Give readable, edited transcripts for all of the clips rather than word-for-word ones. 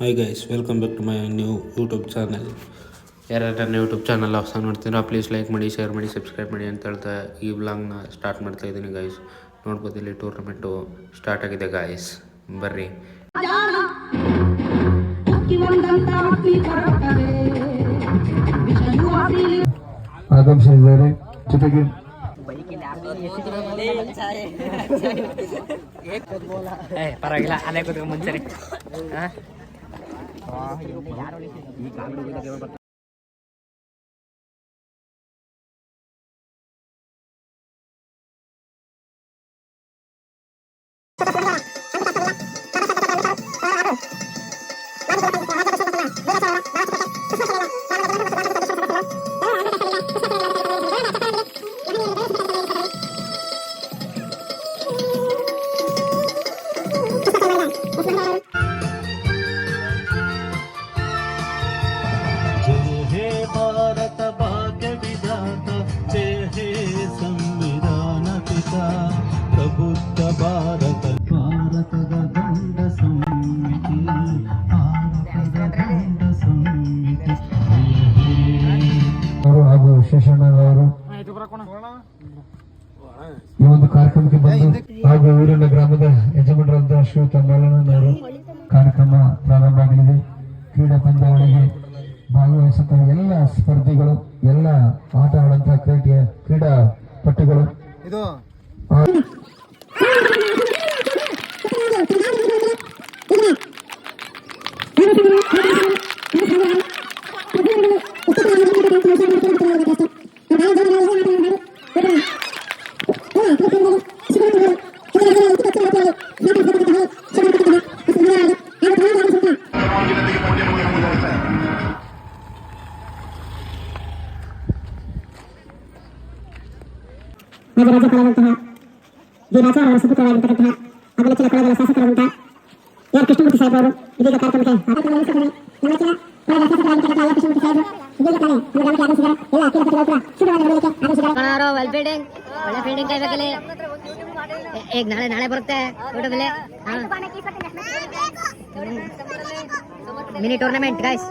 Hi guys, welcome back to my new YouTube channel. ಯಾರ್ಯಾರು ನನ್ನ YouTube channel ಹೊಸ ನೋಡ್ತೀರಾ ಪ್ಲೀಸ್ ಲೈಕ್ ಮಾಡಿ, ಶೇರ್ ಮಾಡಿ, ಸಬ್ಸ್ಕ್ರೈಬ್ ಮಾಡಿ ಅಂತ ಹೇಳ್ತಾ ಈ ವ್ಲಾಗ್ನ ಸ್ಟಾರ್ಟ್ ಮಾಡ್ತಾ ಇದ್ದೀನಿ ಗೈಸ್. ನೋಡ್ಬೋದು ಇಲ್ಲಿ ಟೂರ್ನಮೆಂಟು ಸ್ಟಾರ್ಟ್ ಆಗಿದೆ ಗೈಸ್, ಬರ್ರಿ. ಆಗಮಿಸಿದ್ದಾರೆ. ಜೊತೆಗೆ ಪರವಾಗಿಲ್ಲ ಅದೇ ಕೂತ್ಕೊಂಡು ಮುಂಚೆ भारत भाग्य विधाता, जय हे संविधान पिता, प्रबुद्ध भारत भारतದ ದಂಡ ಸಮಿತಿ, ಭಾರತದ ದಂಡ ಸಮಿತಿ ಅವರು ಹಾಗೂ ಶೇಷಣ್ಣನವರು ಈ ಒಂದು ಕಾರ್ಯಕ್ರಮಕ್ಕೆ ಬಂದು ಹಾಗೂ ಊರಿನ ಗ್ರಾಮದ ಯಜಮಾನರಾದ ಶ್ರೀಯುತ ಮಲ್ಲಣ್ಣನವರು ಕಾರ್ಯಕ್ರಮ ಪ್ರಾರಂಭ ಆಗಲಿದೆ. ಕ್ರೀಡಾ ಪಂದ್ಯಾವಳಿಗೆ ಭಾಗವಹಿಸುತ್ತಿರುವ ಎಲ್ಲ ಸ್ಪರ್ಧಿಗಳು, ಎಲ್ಲ ಆಟ ಆಡುವಂತಹ ಕ್ರೀಡಾಪಟುಗಳು ರಾಜ್ಯಪಾಲರಂತಹ ರಾಜಾರವರ ಸುಪುತ್ರರಾಗಿರ್ತಕ್ಕಂತಹ ಅಗಲಚಿನ ಕೊಳಗಲ ಶಾಸಕರಾದಂತಹ ಆರ್ ಕೃಷ್ಣಮೂರ್ತಿ ಸಾಹೇಬರು ಇದೀಗ ಕಾರ್ಯಕ್ರಮಕ್ಕೆ ಈಗ ನಾಳೆ ಬರುತ್ತೆ ಮಿನಿ ಟೂರ್ನಮೆಂಟ್ ಗೈಸ್.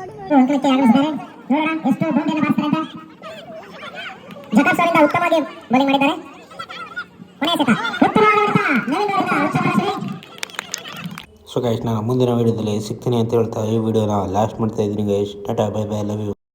ಜಕಾತ್ ಅವರಿಂದ ಉತ್ತಮವಾಗಿ ಬೌಲಿಂಗ್ ಮಾಡಿದ್ದಾರೆ. ಸೊ ಗೈಸ್, ನಾನು ಮುಂದಿನ ವೀಡಿಯೋದಲ್ಲಿ ಸಿಗ್ತೀನಿ ಅಂತ ಹೇಳ್ತಾ ಈ ವಿಡಿಯೋನ ಲಾಸ್ಟ್ ಮಾಡ್ತಾ ಇದ್ದೀನಿ ಗೈಸ್. ಟಾಟಾ, ಬೈ ಬೈ, ಲವ್ ಯು.